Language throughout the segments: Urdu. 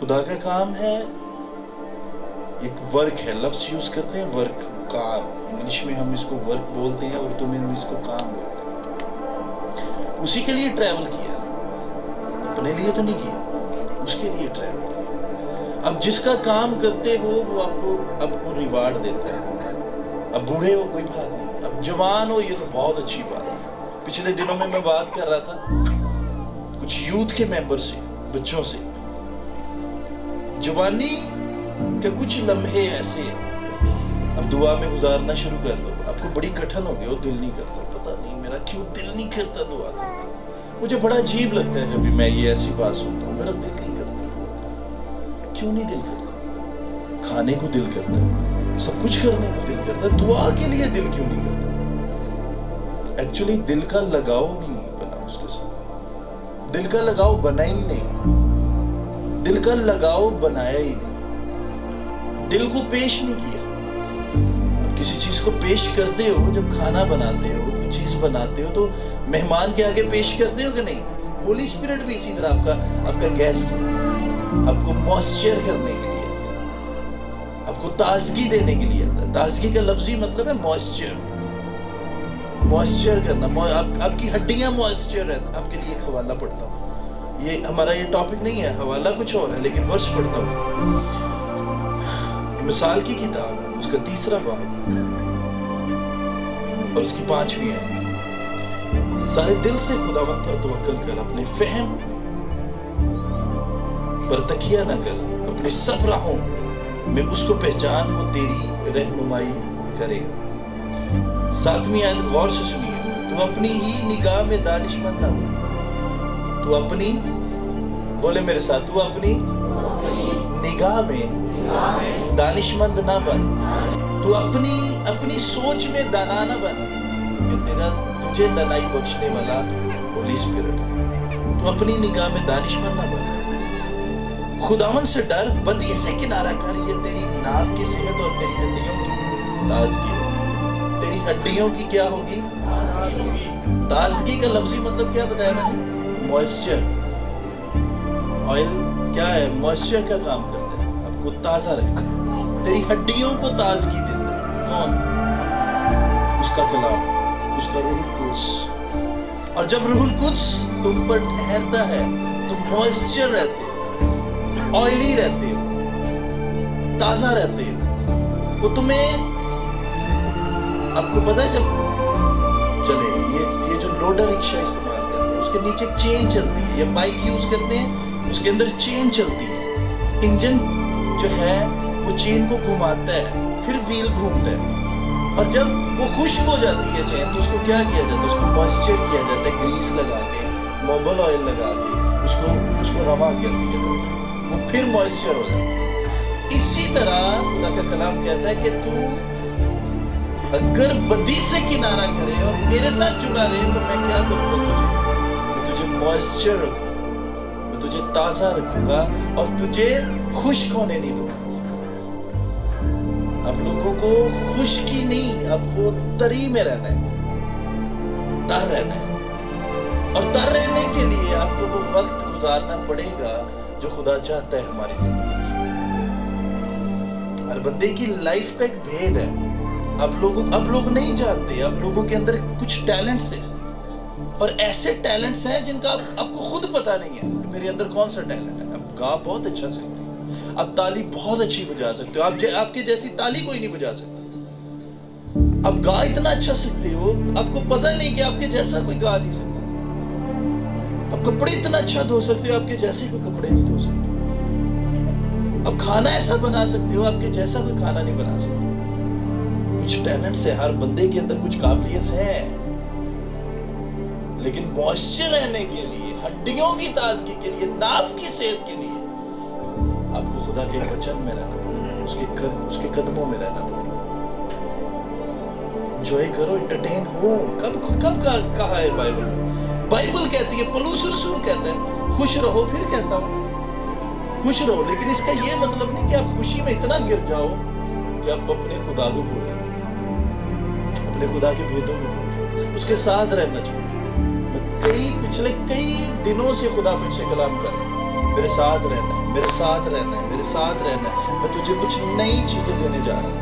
خدا کا کام ہے، ایک ورک ہے، لفظ یوز کرتے ہیں ورک، کام، انگلش میں ہم اس کو ورک بولتے ہیں، اردو میں ہم اس کو کام بولتے ہیں۔ اسی کے لیے ٹریول کیا نا، اپنے لیے تو نہیں کیا، اس کے لیے ٹریول کیا۔ اب جس کا کام کرتے ہو وہ آپ کو ریوارڈ دیتا ہے۔ اب بوڑھے ہو کوئی بات نہیں، اب جوان ہو یہ تو بہت اچھی بات ہے۔ پچھلے دنوں میں بات کر رہا تھا کچھ یوتھ کے ممبر سے، بچوں سے، جوانی کے کچھ لمحے ایسے ہیں، اب دعا میں گزارنا شروع کر دو۔ آپ کو بڑی کٹھن ہو گیا، دل نہیں کرتا، پتہ نہیں میرا کیوں دل نہیں کرتا دعا کرنا۔ مجھے بڑا عجیب لگتا ہے جب بھی میں یہ ایسی بات سنتا ہوں، میرا دل نہیں کرتا دعا کرنا۔ کیوں نہیں دل کرتا؟ کھانے کو دل کرتا ہے، سب کچھ کرنے کو دل کرتا ہے، دعا کے لیے دل کیوں نہیں کرتا؟ ایکچولی دل کا لگاؤ نہیں بنا اس کے ساتھ، دل کا لگاؤ بنا ہی نہیں، دل کا لگاؤ بنایا ہی نہیں، دل کو پیش نہیں کیا۔ اب کسی چیز کو پیش کرتے ہو، جب کھانا بناتے ہو، کوئی چیز بناتے ہو تو مہمان کے آگے پیش کرتے ہو کہ نہیں؟ ہولی اسپرٹ بھی اسی طرح آپ کا گیسٹ آپ کو موئسچر کرنے کے لیے آتا ہے، آپ کو تازگی دینے کے لیے آتا ہے۔ تازگی کا لفظی مطلب ہے موئسچر، موئسچر کرنا، آپ کی ہڈیاں موئسچر ہے۔ آپ کے لیے ایک حوالہ پڑھتا ہوں، یہ ہمارا یہ ٹاپک نہیں ہے، حوالہ کچھ اور ہے، لیکن ورس پڑھتا ہوں۔ مثال کی کتاب، اس کا 3 باب اور اس کی 5ویں آیت، سارے دل سے خداوند پر توکل کر، اپنے فہم پر تکیہ نہ کر، اپنی سب راہوں میں اس کو پہچان، وہ تیری رہنمائی کرے گا۔ 7ویں آیت غور سے سنیے، تو اپنی ہی نگاہ میں دانش مند نہ بن، تو اپنی، بولے میرے ساتھ، تو اپنی نگاہ میں دانش مند نہ بن، تو اپنی سوچ میں دانا نہ بن، کہ تجھے دانائی بخشنے والا ہولی اسپرٹ ہے۔ تو اپنی نگاہ میں دانش مند نہ بن، خداوند سے ڈر، بدی سے کنارہ کر، یہ تیری ناف کی صحت اور تیری ہڈیوں کی تازگی ہو۔ تیری ہڈیوں کی کیا ہوگی؟ تازگی کا لفظی مطلب کیا بتایا میں نے؟ موئسچر۔ آئل کیا ہے؟ موئسچر کا کام کرتا ہے، آپ کو تازہ رکھتا ہے، تیری ہڈیوں کو تازگی دیتا ہے۔ کون؟ اس کا کلام، اس کا روح القدس۔ اور جب روح القدس تم پر ٹھہرتا ہے تم موئسچر رہتے ہو، آئلی رہتے ہو، تازہ رہتے ہو۔ وہ تمہیں، آپ کو پتا ہے جب چلے یہ جو لوڈر رکشہ استعمال کرتے ہیں، اس کے نیچے چین چلتی ہے، یا بائک یوز کرتے ہیں، اس کے اندر چین چلتی ہے، انجن جو ہے وہ چین کو گھماتا ہے، پھر ویل گھومتا ہے، اور جب وہ خشک ہو جاتی ہے چین تو اس کو کیا کیا جاتا ہے؟ اس کو موئسچر کیا جاتا ہے، گریس لگا کے، موبل آئل لگا کے اس کو روا کر دیا جاتا ہے، وہ پھر موئسچر ہو جاتا ہے۔ اسی طرح خدا کا کلام کہتا ہے کہ تو اگر بدی سے کنارہ کرے اور میرے ساتھ جڑا رہے تو میں کیا کروں گا؟ میں تجھے موئسچر رکھوں گا، میں تجھے تازہ رکھوں گا اور تجھے خشک ہونے نہیں دوں گا۔ آپ لوگوں کو خشکی نہیں، آپ کو تری میں رہنا ہے، تر رہنا ہے، اور تر رہنے کے لیے آپ کو وہ وقت گزارنا پڑے گا جو خدا چاہتا ہے ہماری زندگی میں۔ ہر بندے کی لائف کا ایک بھید ہے، آپ لوگ نہیں جانتے، آپ لوگوں کے اندر کچھ ٹیلنٹس ہیں، اور ایسے ٹیلنٹس ہیں جن کا آپ کو خود پتہ نہیں ہے میرے اندر کون سا ٹیلنٹ ہے۔ آپ گا بہت اچھا سکتے ہیں، آپ تالی بہت اچھی بجا سکتے ہو، آپ کے جیسی تالی کوئی نہیں بجا سکتا۔ آپ گا اتنا اچھا سکتے ہو، آپ کو پتہ نہیں کہ آپ کے جیسا کوئی گا نہیں سکتا۔ آپ کپڑے اتنا اچھا دھو سکتے ہو، آپ کے جیسے کوئی کپڑے نہیں دھو سکتے۔ آپ کھانا ایسا بنا سکتے ہو، آپ کے جیسا کوئی کھانا نہیں بنا سکتا۔ کچھ ٹیلنٹس ہیں، ہر بندے کے اندر کچھ قابلیت ہیں، لیکن موئسچر رہنے کے لیے، ہڈیوں کی تازگی کے لیے، ناف کی صحت کے لیے آپ کو خدا کے وچن میں رہنا پڑے گا، اس کے قدموں میں رہنا پڑے گا۔ انجوائے کرو، انٹرٹین ہو۔ کب کہا ہے بائبل میں؟ بائبل کہتی ہے، پولس رسول کہتا ہے خوش رہو، پھر کہتا ہوں خوش رہو، لیکن اس کا یہ مطلب نہیں کہ آپ خوشی میں اتنا گر جاؤ کہ آپ اپنے خدا کو بھول جاؤ، اپنے خدا کے بھیدوں کو بھول جاؤ، اس کے ساتھ رہنا چھوڑ دو۔ پچھلے کئی دنوں سے خدا مجھ سے کلام کر رہا ہے، میرے ساتھ رہنا ہے، میرے ساتھ رہنا ہے، میرے ساتھ رہنا ہے، میں تجھے کچھ نئی چیزیں دینے جا رہا ہوں،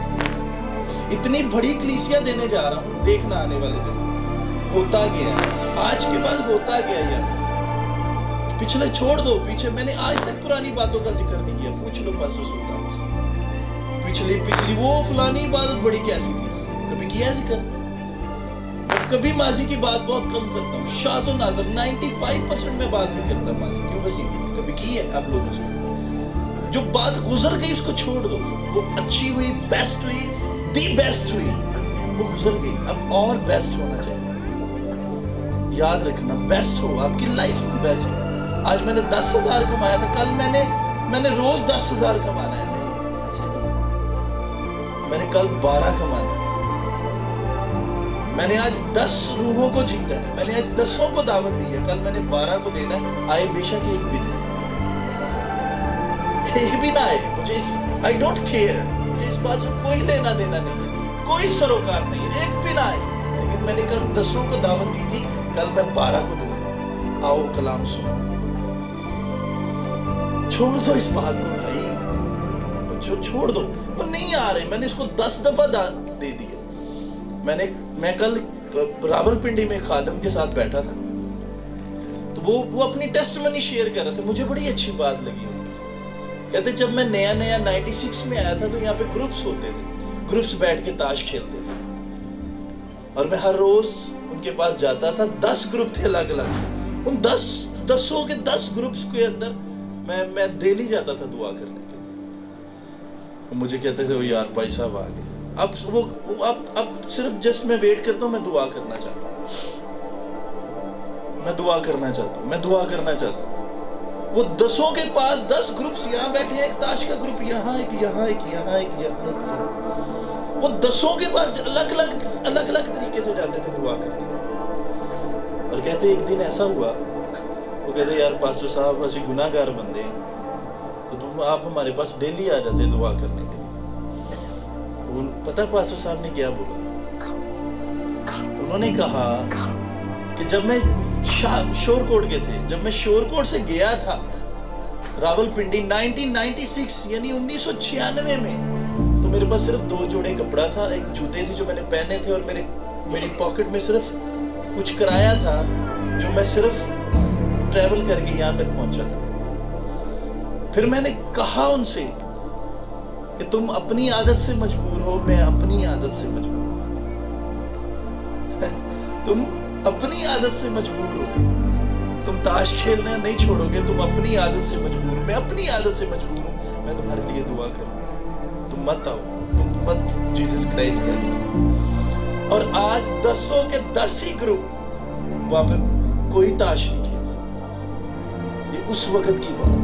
اتنی بڑی کلیسیا دینے جا رہا ہوں، دیکھنا آنے والے دن ہوتا گیا ہے، آج کے بعد ہوتا گیا ہے۔ پچھلے چھوڑ دو پیچھے، میں نے آج تک پرانی باتوں کا ذکر نہیں کیا، پوچھ لو پاسٹر سلطان سے، پچھلی وہ فلانی عبادت بڑی کیسی تھی، کبھی کیا ذکر؟ میں کبھی ماضی کی بات بہت کم کرتا ہوں، شاذ و نادر 95% میں بات نہیں کرتا ماضی کی، وسیم کبھی کی ہے آپ لوگوں سے؟ جو بات گزر گئی اس کو چھوڑ دو، وہ اچھی ہوئی، بیسٹ ہوئی، دی بیسٹ ہوئی، وہ گزر گئی، اب اور بیسٹ ہونا چاہیے۔ یاد رکھنا، بیسٹ ہو، آپ کی لائف میں بیسٹ ہو۔ آج میں نے 10,000 کمایا تھا، کل میں نے روز 10,000 کمانا ہے، نہیں ایسے نہیں، میں نے کل 12 کمانا ہے، میں نے آج 10 روحوں کو جیتا ہے، میں نے آج 10 کو دعوت دی ہے، کل میں نے 12 کو دینا ہے، آئے بے شک ایک بھی نہیں، ایک بھی نہ آئے، مجھے I don't care، مجھے اس بات سے کوئی لینا دینا نہیں ہے، کوئی سروکار نہیں ہے، ایک بھی نہ آئے، لیکن میں نے کل 10 کو دعوت دی تھی، کل میں 12 کو دوں گا، آؤ کلام سنو۔ چھوڑ دو اس بات کو بھائی، چھوڑ دو، وہ نہیں آ رہے، میں نے اس کو 10 دفعہ دے دیا۔ میں کل راول پنڈی میں خادم کے ساتھ بیٹھا تھا، تو وہ اپنی ٹیسٹمنی شیئر کر رہے تھے، مجھے بڑی اچھی بات لگی، کہتے جب میں نیا 96 میں آیا تھا تو یہاں پہ گروپس ہوتے تھے، گروپس بیٹھ کے تاش کھیلتے تھے، اور میں ہر روز ان کے پاس جاتا تھا، 10 گروپ تھے الگ الگ، ان 10 کے 10 گروپس کے اندر میں ڈیلی جاتا تھا دعا کرنے کے لیے، مجھے کہتے تھے وہ یار بھائی صاحب آ گئے، اب صرف جسٹ میں ویٹ کرتا ہوں، میں دعا کرنا چاہتا ہوں، میں دعا کرنا چاہتا ہوں، وہ 10 کے پاس 10 گروپس یہاں بیٹھے ہیں، ایک تاش کا گروپ یہاں، ایک یہاں، ایک یہاں، ایک یہاں، ایک یہاں، وہ 10 کے پاس الگ الگ طریقے سے جاتے تھے دعا کرنے، اور کہتے ایک دن ایسا ہوا، وہ کہتے یار پاسٹر صاحب اسی گناہ گار بندے ہیں، تو آپ ہمارے پاس ڈیلی آ جاتے ہیں دعا کرنے کے لیے۔ پتہ پاسٹر صاحب نے کیا بولا؟ انہوں نے کہا کہ جب میں شور کوٹ کے تھے، جب میں شور کوٹ سے گیا تھا راول پنڈی 1996 یعنی 1996 میں، تو میرے پاس صرف 2 جوڑے کپڑا تھا، ایک جوتے تھے جو میں نے پہنے تھے، اور میری پاکٹ میں صرف کچھ کرایہ تھا جو میں صرف ٹریول کر کے یہاں تک پہنچا تھا۔ پھر میں نے کہا ان سے کہ تم اپنی عادت سے مجبور ہو، میں اپنی عادت سے مجبور ہوں، تم اپنی عادت سے مجبور ہو، تم تاش کھیلنا نہیں چھوڑو گے، تم اپنی عادت سے مجبور ہو، میں اپنی عادت سے مجبور ہوں، میں تمہارے لیے دعا کروں گا، تم مت آؤ، تم مت جیسس کرائسٹ کے لیے۔ اور آج 10 کے 10 ہی گروپ وہاں پہ کوئی تاش نہیں کھیل، یہ اس وقت کی بات،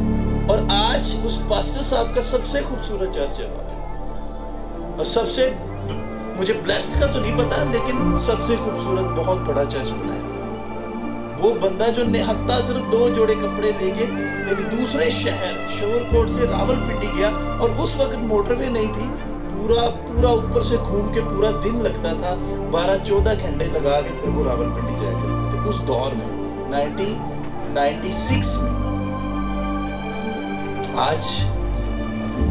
اور آج اس پاسٹر صاحب کا سب سے خوبصورت چرچ ہے وہاں پہ، اور سب سے مجھے بلیس کا تو نہیں پتا، لیکن سب سے خوبصورت بہت بڑا چرچ بنا ہے۔ وہ بندہ جو نہتا صرف 2 جوڑے کپڑے لے کے ایک دوسرے شہر شور کوٹ سے راول پنڈی گیا، اور اس وقت موٹر وے نہیں تھی، پورا اوپر سے گھوم کے پورا دن لگتا تھا، 12-14 گھنٹے لگا کے پھر وہ راول پنڈی جایا کرتے تھے اس دور میں 1996 میں۔ آج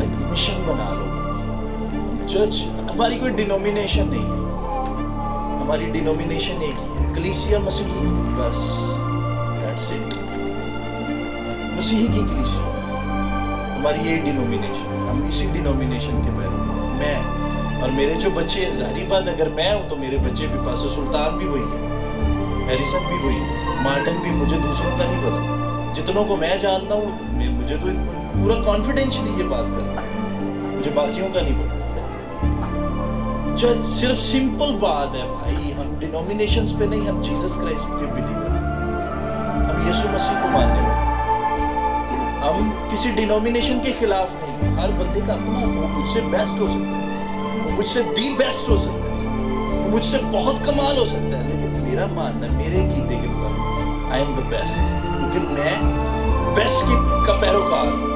ایک مشن بنا لو، چرچ ہماری کوئی ڈینومینیشن نہیں ہے، ہماری ڈینومینیشن ایک ہی ہے، کلیسیا مسیحی کی، بس دیٹس اٹ، مسیحی کی کلیسیا ہماری یہ ڈینومینیشن ہے، ہم اسی ڈینومینیشن کے پیروکار ہیں، میں اور میرے جو بچے، ظاہری بات اگر میں ہوں تو میرے بچے بھی، پاسٹر سلطان بھی وہی ہے، ہیریسن بھی وہی ہے، مارٹن بھی، مجھے دوسروں کا نہیں پتا، جتنوں کو میں جانتا ہوں مجھے تو پورا کانفیڈینشلی یہ بات کرنا ہے، مجھے باقیوں کا نہیں پتا۔ صرف سمپل بات ہے بھائی، ہم ڈینومینیشنز پہ نہیں، ہم جیسس کرائسٹ کے بلیور ہیں، ہم یسوع مسیح کو ماننے والے، ہم کسی ڈینومینیشن کے خلاف نہیں، ہر بندے کا اپنا، وہ مجھ سے بیسٹ ہو سکتا ہے، وہ مجھ سے دی بیسٹ ہو سکتا ہے، وہ مجھ سے بہت کمال ہو سکتا ہے، لیکن میرا ماننا، میرے عقیدے کے مطابق آئی ایم دا بیسٹ، کیونکہ میں بیسٹ کا پیروکار ہوں،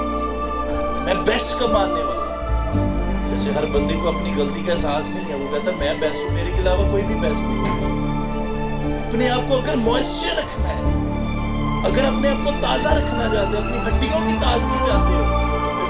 میں بیسٹ کا ماننے والا ہوں۔ جیسے ہر بندے کو اپنی غلطی کا احساس نہیں ہے، وہ کہتا ہے میں بیسٹ ہوں، میرے کے علاوہ کوئی بھی بیسٹ نہیں ہے۔ اپنے آپ کو اگر موئسچر رکھنا ہے، اگر اپنے آپ کو تازہ رکھنا چاہتے ہیں، اپنی ہڈیوں کی تازگی چاہتے ہو،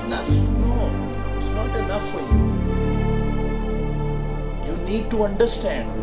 enough. No, it's not enough for you. You need to understand.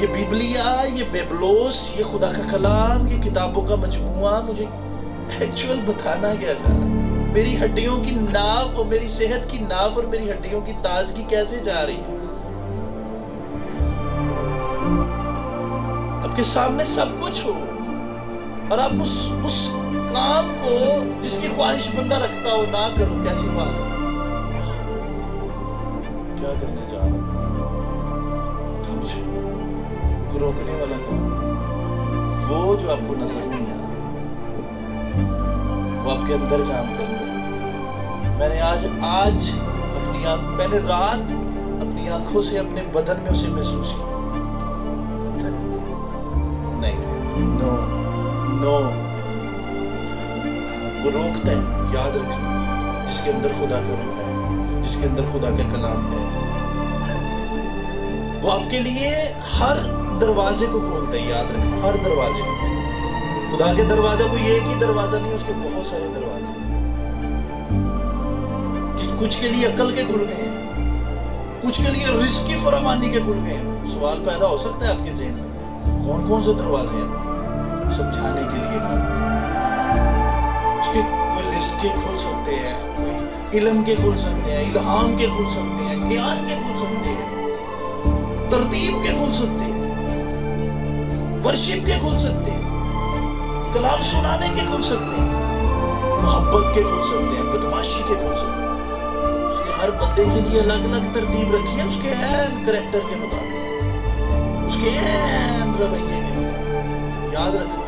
یہ بیبلیا، یہ بیبلوس، یہ خدا کا کلام، یہ کتابوں کا مجموعہ مجھے ایکچوئل بتانا کیا جا رہا ہے؟ میری ہڈیوں کی ناف اور میری صحت کی ناف اور میری ہڈیوں کی تازگی کیسے جا رہی ہے؟ آپ کے سامنے سب کچھ ہو اور آپ اس کام کو جس کی خواہش بندہ رکھتا ہو نہ کرو، کیسی بات ہے؟ کیا کرنے جا رہا ہوں؟ مجھے روکنے والا کون؟ وہ جو آپ کو نظر نہیں آ رہا، وہ آپ کے اندر کام کرتا ہے۔ میں نے رات اپنی آنکھوں سے اپنے بدن میں اسے محسوس کیا۔ نو وہ روکتا ہے۔ یاد رکھنا، جس کے اندر خدا کا روح ہے، جس کے اندر خدا کا کلام ہے، وہ آپ کے لیے ہر دروازے کو کھولتا ہے۔ یاد رکھنا، ہر دروازے کو۔ خدا کے دروازہ کوئی ایک ہی دروازہ نہیں، اس کے بہت سارے دروازے ہیں۔ کچھ کے لیے عقل کے کھل گئے ہیں، کچھ کے لیے رزق کی فراوانی کے کھل گئے ہیں۔ سوال پیدا ہو سکتا ہے آپ کے ذہن میں، کون کون سے دروازے ہیں؟ سمجھانے کے لیے اس کے کوئی رزق کے کھل سکتے ہیں، کوئی علم کے کھل سکتے ہیں، الہام کے کھل سکتے ہیں، گیان کے کھل سکتے ہیں، ترتیب کے کھل سکتے ہیں، ورشپ کے کھل سکتے ہیں، کلام سنانے کے کھل سکتے ہیں، محبت کے کھل سکتے ہیں، بدماشی کے کھل سکتے ہیں۔ اس نے ہر بندے کے لیے الگ الگ ترتیب رکھی ہے، اس کے عین کریکٹر کے مطابق، اس کے عین رویے کے مطابق۔ یاد رکھنا،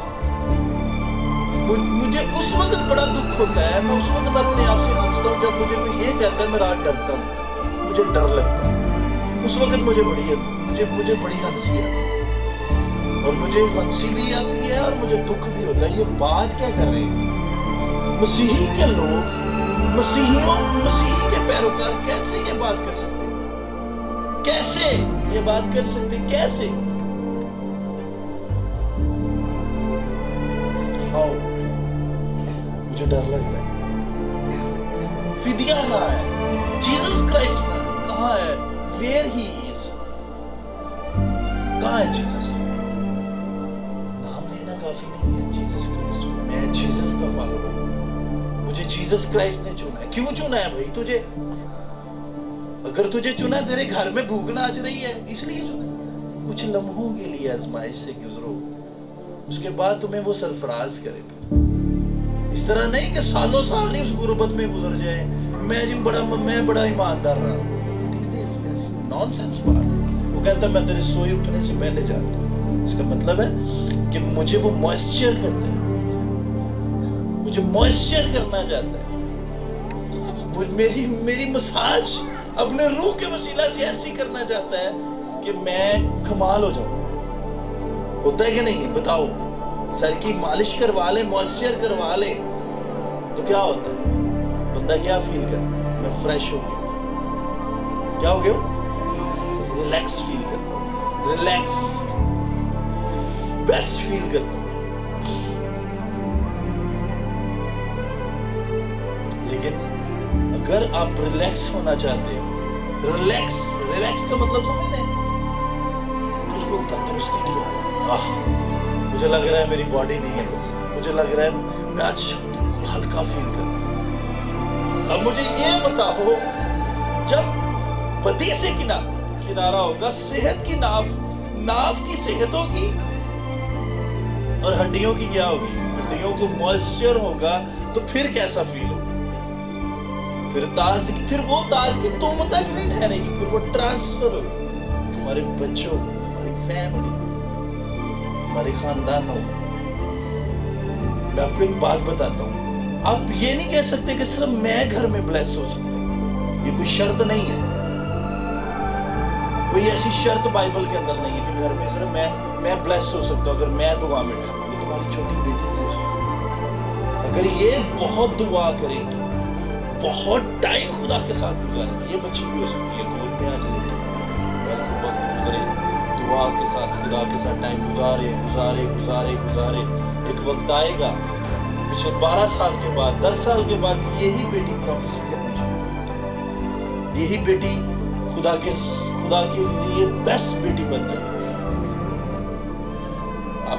مجھے اس وقت بڑا دکھ ہوتا ہے، میں اس وقت اپنے آپ سے ہنستا ہوں جب مجھے کوئی یہ کہتا ہے میں رات ڈرتا ہوں، مجھے ڈر لگتا ہے۔ اس وقت مجھے بڑی ہنسی آتی ہے، اور مجھے ہنسی بھی آتی ہے اور مجھے دکھ بھی ہوتا ہے۔ یہ بات کیا کر رہے ہیں مسیحی کے لوگ، مسیحی کے پیروکار کیسے یہ بات کر سکتے ہیں؟ کیسے یہ بات کر سکتے ہیں؟ کیسے؟ مجھے ڈر لگ رہا ہے۔ فدیہ کہاں ہے؟ جیسس کرائسٹ کہاں ہے؟ ویئر ہی از؟ کہاں ہے جیسس؟ نام لینا کافی نہیں ہے جیسس کرائسٹ۔ میں جیسس کا فالوور ہوں، مجھے جیسس کرائسٹ نے چنا ہے۔ کیوں چنا ہے بھائی تجھے؟ اگر تجھے چنا تیرے گھر میں بھوک ناچ رہی ہے اس لیے چنا ہے۔ کچھ لمحوں کے لیے آزمائش سے گزرو، اس کے بعد تمہیں وہ سرفراز کرے گا۔ اس طرح نہیں کہ سالوں سال ہی اس غربت میں گزر جائے، میں بڑا ایماندار رہا۔ نان سینس بات ہے۔ وہ کہتا ہے میں تیرے سوئے اٹھنے سے پہلے جانتا ہوں۔ اس کا مطلب ہے کہ مجھے وہ موئسچر کرتا ہے، مجھے موئسچر کرنا چاہتا ہے، میری مساج اپنے روح کے وسیلہ سے ایسی کرنا چاہتا ہے کہ میں کمال ہو جاؤں۔ ہوتا ہے کہ نہیں؟ بتاؤ، سر کی مالش کروا لے، موئسچر کروا لے تو کیا ہوتا ہے؟ بندہ کیا فیل کرتا ہے؟ میں فریش ہو گیا۔ کیا ہو گیا؟ ریلیکس فیل کرتا ہوں، ریلیکس، بیسٹ فیل کرتا ہوں۔ لیکن اگر آپ ریلیکس ہونا چاہتے ہو، ریلیکس کا مطلب سمجھتے ہیں؟ بالکل تندرستی کی حالت۔ مجھے لگ رہا ہے میری باڈی نہیں ہے میرے ساتھ، مجھے لگ رہا ہے میں آج بالکل ہلکا فیل کر رہا ہوں۔ اب مجھے یہ بتاؤ، جب بدی سے کنارہ ہوگا، صحت کی ناف کی صحت ہوگی اور ہڈیوں کی کیا ہوگی؟ ہڈیوں کو موئسچر ہوگا تو پھر کیسا فیل ہوگا؟ پھر وہ تازگی تم تک نہیں ٹھہرے گی، پھر وہ ٹرانسفر ہوگی تمہارے بچوں کو، تمہاری فیملی کو، ہمارے خاندانوں میں۔ میں آپ کو ایک بات بتاتا ہوں، آپ یہ نہیں کہہ سکتے کہ صرف میں گھر میں بلیس ہو سکتا ہوں۔ یہ کوئی شرط نہیں ہے، کوئی ایسی شرط بائبل کے اندر نہیں ہے کہ گھر میں صرف میں بلیس ہو سکتا ہوں اگر میں دعا میں ڈالوں۔ یہ تمہاری چھوٹی بیٹی بھی ہو سکتی ہے، اگر یہ بہت دعا کرے گی، بہت ٹائم خدا کے ساتھ گزارے گی، یہ بچی بھی ہو سکتی ہے گود میں آ چلے گی، وقت گزرے دعا کے ساتھ، خدا کے ساتھ ٹائم گزارے، ایک وقت آئے گا پچھلے 12 سال کے بعد، 10 سال کے بعد یہی بیٹی پروفیسی کرنی شروع کرے گی، یہی بیٹی خدا کے لیے بیسٹ بیٹی بن جائے گی۔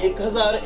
1000,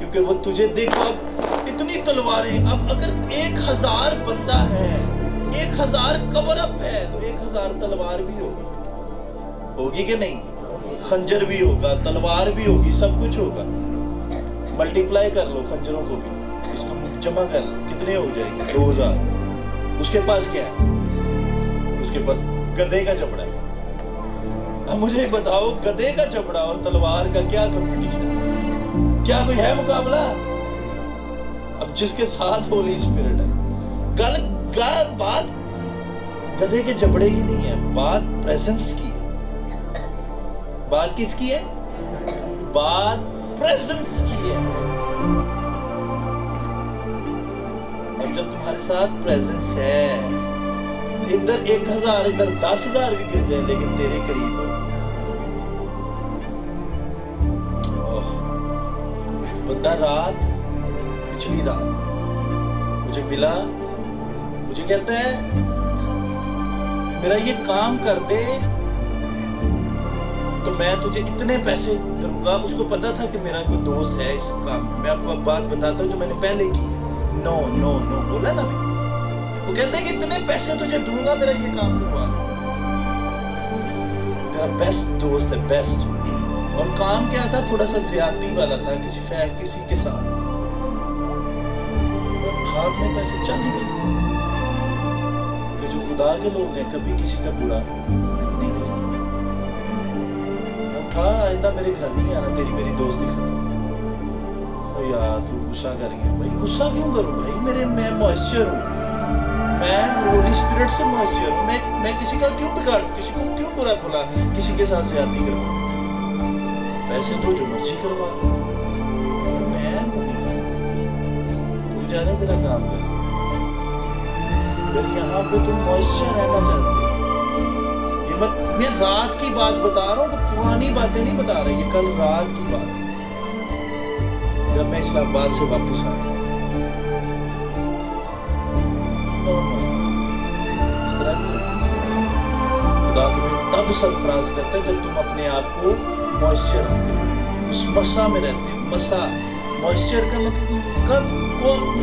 کیونکہ وہ تجھے دیکھو اب اتنی تلواریں. اب اگر 1000 بندہ ہے, 1000 کور اپ ہے, تو 1000 تلوار بھی ہوگی کہ نہیں؟ خنجر بھی ہوگا, تلوار بھی ہوگی, سب کچھ ہوگا. ملٹیپلائی کر لو خنجروں کو بھی, اس کو جمع کر لو, کتنے ہو جائیں گے؟ 2000. اس کے پاس کیا ہے؟ اس کے پاس گدھے کا چمڑا ہے. اب مجھے بتاؤ گدھے کا چمڑا اور تلوار کا کیا کمپٹیشن؟ کیا کوئی ہے مقابلہ؟ اب جس کے ساتھ ہولی اسپرٹ ہے, بات گدھے کے جبڑے کی نہیں ہے, بات پریزنس کی ہے. بات کس کی ہے؟ بات پریزنس کی ہے. اور جب تمہارے ساتھ پریزنس ہے, ادھر 1000 ادھر 10,000 بھی گر جائے لیکن تیرے قریب ہو. بندہ رات, پچھلی رات مجھے ملا, مجھے کہتا ہے میرا یہ کام کر دے تو میں تجھے اتنے پیسے دوں گا. اس کو پتا تھا کہ میرا کوئی دوست ہے اس کام میں. میں آپ کو اب بات بتاتا ہوں جو میں نے پہلے کی ہے. نو بولا نا. وہ کہتے ہیں کہ اتنے پیسے تجھے دوں گا, میرا یہ کام کروا لو. تیرا بیسٹ دوست ہے, بیسٹ. اور کام کیا تھا؟ تھوڑا سا زیادتی والا تھا, کسی کے ساتھ. بھاگنے پیسے چل نکل. کہ جو خدا کے لوگ ہیں کبھی کسی کا برا نہیں کرتے. آئندہ میرے گھر نہیں آنا, تیری میری دوستی ختم. یار تو غصہ کر گیا. بھائی غصہ کیوں کروں بھائی؟ میں موئسچر ہوں, میں ہولی اسپرٹ سے موئسچر ہوں. میں کسی کا کیوں بگاڑوں, کسی کو کیوں برا بھلا, کسی کے ساتھ زیادتی کروں؟ پیسے تو جو مرضی کروا, میں تو جانا تیرا کام ہے. اگر یہاں پہ تم موئسچر رہنا چاہتے ہو, میں رات کی بات بتا رہا ہوں, پرانی باتیں نہیں بتا رہا. یہ کل رات کی بات, جب میں اسلام آباد سے واپس آیا. اس طرح نہیں, خدا تمہیں تب سرفراز کرتا ہے جب تم اپنے آپ کو موئسچر رکھتے ہو, اس مسا میں رہتے ہو. مسا, موئسچر کا مطلب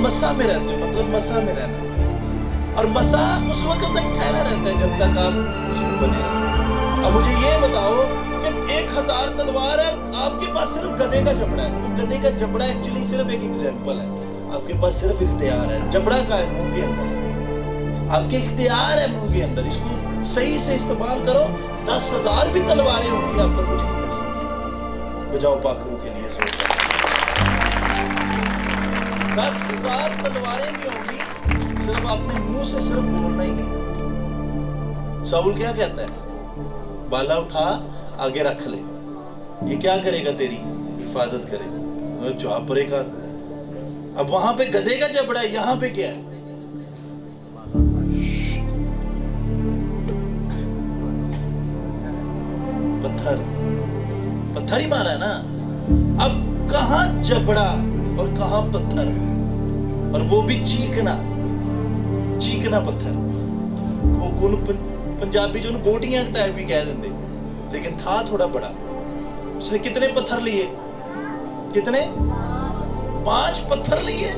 مسا میں رہتے ہو, مطلب مسا میں رہنا. اور مسا اس وقت تک ٹھہرا رہتا ہے جب تک آپ اس میں بنے رہتے. اب مجھے یہ بتاؤ کہ 1000 تلوار ہے, آپ کے پاس صرف گدھے کا جبڑا ہے. وہ گدھے کا جبڑا ایکچولی صرف ایک ایگزامپل ہے. آپ کے پاس صرف اختیار ہے. جبڑا کا ہے منہ کے اندر, آپ کے اختیار ہے منہ کے اندر. اس کو صحیح سے استعمال کرو. 10,000 بھی تلواریں ہوں گی, آپ کا کچھ نہیں کر سکتے. بجاؤ پاکرو کے لیے 10,000 تلواریں بھی ہوں گی, صرف آپ نے منہ سے صرف بولنا ہی نہیں. ساؤل کیا کہتا ہے؟ بالا اٹھا آگے رکھ لے. یہ کیا کرے گا؟ تیری حفاظت کرے گا. جواب پرے کا. اب وہاں پہ گدھے کا جبڑا ہے, یہاں پہ کیا ہے؟ پتھر ہی مارا ہے نا. اب کہاں جبڑا اور کہاں پتھر, اور وہ بھی چیکنا پتھر. پنجابی جو گوٹیاں ٹائپ بھی کہہ دیتے, لیکن تھا تھوڑا بڑا. اس نے کتنے پتھر لیے؟ کتنے؟ 5 پتھر لیے,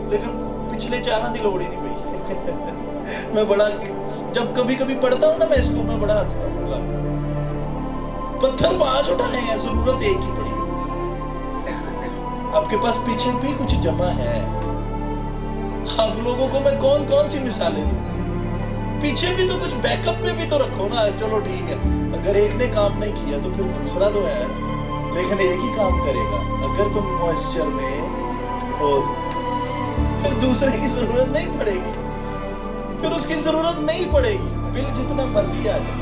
لیکن پچھلے 4 کی لوڑ ہی نہیں پئی. میں بڑا, جب کبھی پڑھتا ہوں نا میں اس کو, میں بڑا ہنستا ہوں. پتھر 5 اٹھائے ہیں, ضرورت ایک ہی پڑی ہے بس. آپ کے پاس پیچھے بھی کچھ جمع ہے. آپ لوگوں کو میں کون سی مثالیں دوں؟ پیچھے بھی تو کچھ بیک اپ پہ بھی تو رکھو نا. چلو ٹھیک ہے, اگر ایک نے کام نہیں کیا تو پھر دوسرا تو ہے, لیکن ایک ہی کام کرے گا. اگر تم موئسچر میں ہو پھر دوسرے کی ضرورت نہیں پڑے گی, پھر اس کی ضرورت نہیں پڑے گی. بل جتنا مرضی آ جائے,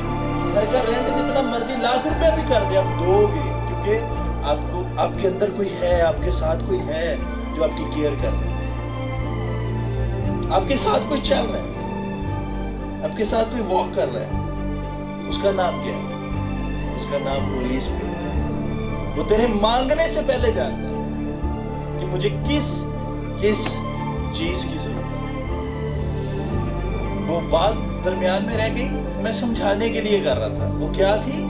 گھر کا رینٹ جتنا مرضی, لاکھ روپے بھی کر دے, آپ دو گے, کیونکہ آپ کے اندر کوئی ہے, آپ کے ساتھ کوئی ہے جو آپ کی کیئر کر رہا ہے. آپ کے ساتھ کوئی چل رہا ہے, آپ کے ساتھ کوئی واک کر رہا ہے. اس کا نام کیا ہے؟ اس کا نام ہولی اسپرٹ ہے. وہ تیرے مانگنے سے پہلے جانتا ہے کہ مجھے کس چیز کی ضرورت ہے. وہ بات درمیان میں رہ گئی, میں سمجھانے کے لیے کر رہا تھا. وہ کیا تھی؟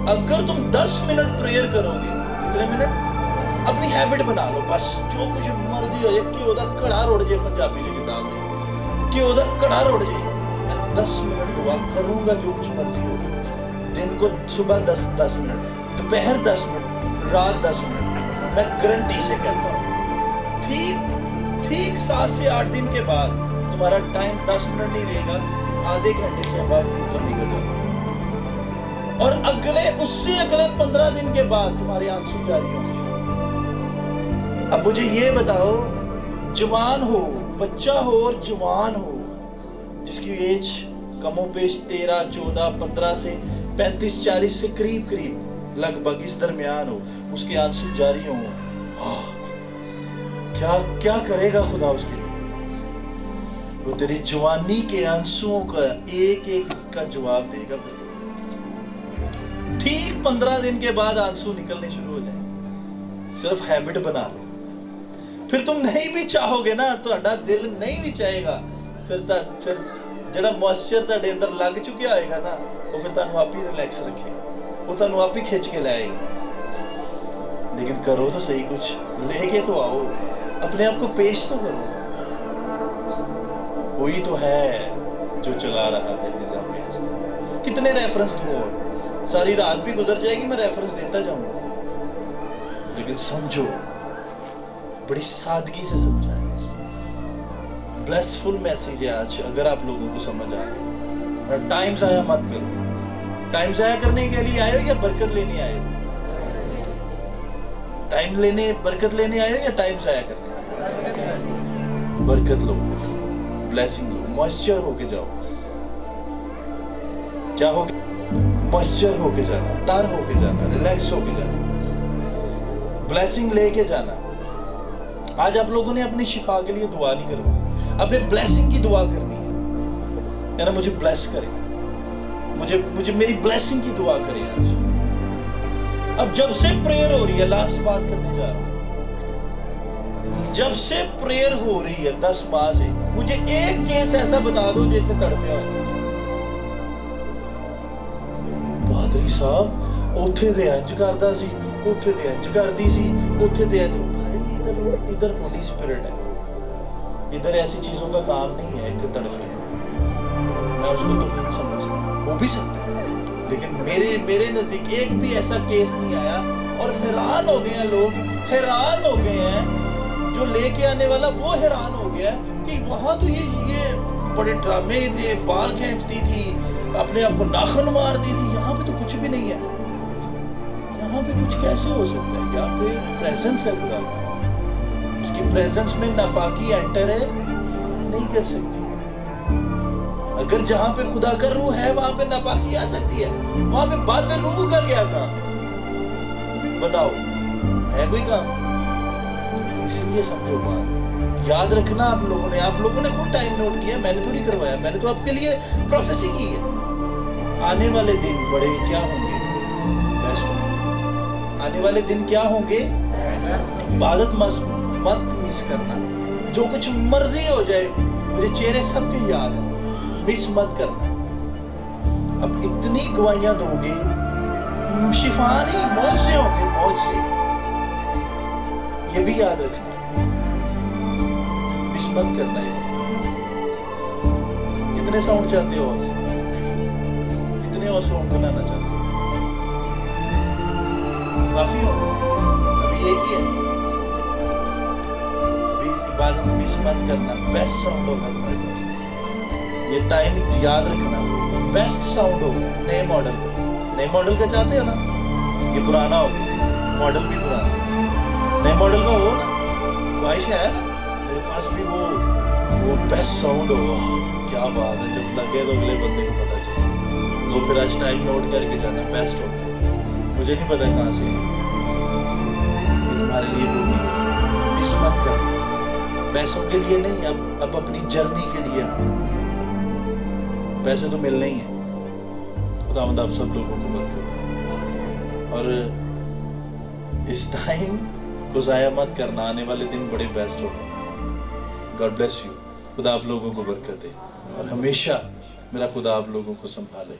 اگر تم 10 منٹ پریئر کرو گے, کتنے منٹ؟ اپنی ہیبٹ بنا لو بس جو کچھ مرضی ہو جائے کہ دا کڑا روڑ جائے پنجابی جو جدال دے کہ دا کڑا روڑ جائے میں 10 منٹ دعا کروں گا جو کچھ مرضی ہو دن کو صبح 10 منٹ دوپہر 10 منٹ رات 10 منٹ میں گارنٹی سے کہتا ہوں ٹھیک 7 سے 8 دن کے بعد تمہارا ٹائم 10 منٹ نہیں رہے گا آدھے گھنٹے سے اب اوپر نکل جائے اور اس سے اگلے 15 دن کے بعد تمہارے آنسو جاری ہوں گے. اب مجھے یہ بتاؤ جوان ہو بچہ ہو اور جوان ہو جس کی ایج کم و بیش 13 14 15 سے 35 40 سے قریب لگ بھگ اس درمیان ہو اس کے آنسو جاری ہوں کیا کرے گا خدا اس کے لیے؟ وہ تیری جوانی کے آنسوؤں کا ایک کا جواب دے گا. ٹھیک 15 دن کے بعد آنسو نکلنے شروع ہو جائیں گے. صرف ہیبٹ بنا لو. پھر تم نہیں بھی چاہو گے نا تو دل نہیں بھی چاہے گا پھر جڑا موئسچر تہاڈے اندر لگ چکیا ہوئے گا نا وہ پھر تانوں آپ ہی ریلیکس رکھے گا وہ تانوں آپ ہی کھچ کے لائے گا. لیکن کرو تو صحیح کچھ لے کے تو آؤ اپنے آپ کو پیش تو کرو. کوئی تو ہے جو چلا رہا ہے نظام ہستی. کتنے ریفرنس دوں اور ساری رات بھی گزر جائے گی میں ریفرنس دیتا جاؤں گا لیکن سمجھو بڑی سادگی سے سمجھائیں. بلیسفل میسیج ہے آج اگر آپ لوگوں کو سمجھ آ گئی. ٹائم ضائع مت کرو. ٹائم ضائع کرنے کے لیے آئے ہو یا برکت لینے آئے ہو؟ برکت لینے آئے ہو یا ٹائم ضائع کرنے؟ برکت لو بلیسنگ لو موئسچر ہو کے جاؤ. کیا ہو موئسچر ہو کے جانا تر ہو کے جانا ریلیکس ہو کے جانا بلیسنگ لے کے جانا. آج آپ لوگوں نے اپنی شفا کے لیے دعا نہیں کرنی اپنے بلیسنگ کی دعا کرنی ہے. یعنی مجھے بلیس کرے مجھے میری بلیسنگ کی دعا کرے. آج اب جب سے پریئر ہو رہی ہے لاسٹ بات کرنے جا رہا ہوں جب سے پریئر ہو رہی ہے 10 ماہ سے مجھے ایک کیس ایسا بتا دو جو اتنے تڑپیا ہو. پادری صاحب اوتھے دے انج کردا سی اوتھے دے انج کردی سی اوتھے دے ادھر ہولی اسپرٹ ہے. ادھر ایسی چیزوں کا کام نہیں ہے اتنے تڑفے. میں اس کو توہین سمجھتا ہوں. ہو بھی سکتا ہے لیکن میرے نزدیک ایک بھی ایسا کیس نہیں آیا. اور حیران ہو گئے ہیں لوگ حیران ہو گئے ہیں جو لے کے آنے والا وہ حیران ہو گیا کہ وہاں تو یہ بڑے ڈرامے تھے بال کھینچتی تھی اپنے آپ کو ناخن مارتی تھی. یہاں پہ تو کچھ بھی نہیں ہے. یہاں پہ کچھ کیسے ہو سکتا ہے؟ یہاں پہ پریزنس ہے خدا کا. اس کی پریزنس میں ناپاکی انٹر ہے نہیں کر سکتی. اگر جہاں پہ خدا کا روح ہے وہاں پہ ناپاکی آ سکتی ہے. وہاں پہ بد روح کا کیا کام بتاؤ ہے کوئی کام؟ اسی لیے سمجھو بات یاد رکھنا. آپ لوگوں نے خود ٹائم نوٹ کیا میں نے تھوڑی کروایا. میں نے تو آپ کے لیے پروفیسی کی ہے. آنے والے دن بڑے کیا ہوں گے بیسٹ ہوں گے. آنے والے دن کیا ہوں گے عبادت مت مس کرنا. جو کچھ مرضی ہو جائے مجھے چہرے سب کے یاد ہیں مس مت کرنا. اب اتنی گواہیاں دو گے شفا نہیں موت سے ہوں گے موت سے. یہ بھی یاد رکھنا مس مت کرنا. کتنے ساؤنڈ چاہتے ہو اور کتنے اور ساؤنڈ بنانا چاہتے ہو؟ کافی ہو ابھی ایک ہی ہے. ابھی عبادت مس مت کرنا. بیسٹ ساؤنڈ ہوگا تمہارے پاس. یہ ٹائم یاد رکھنا بیسٹ ساؤنڈ ہوگا نئے ماڈل کا چاہتے ہو نا. یہ پرانا ہو گیا ماڈل بھی پرانا. نئے ماڈل کا ہو نا خواہش ہے نا میرے پاس بھی وہ بیسٹ ساؤنڈ ہوگا. کیا بات ہے. جب لگے تو اگلے بندے کو پتا چلے تو پھر آج ٹائم نوٹ کر کے جانا بیسٹ ہوگا. مجھے نہیں پتا کہاں سے ہے تمہارے لیے مس مت کرنا. پیسوں کے لیے نہیں اب اپنی جرنی کے لیے. پیسے تو ملنے ہی ہیں. خداوند آپ سب لوگوں کو برکت دے اور اس ٹائم کو ضائع مت کرنا. آنے والے دن بڑے بیسٹ ہو گئے. God bless you. خدا آپ لوگوں کو برکت دے اور ہمیشہ میرا خدا آپ لوگوں کو سنبھالے.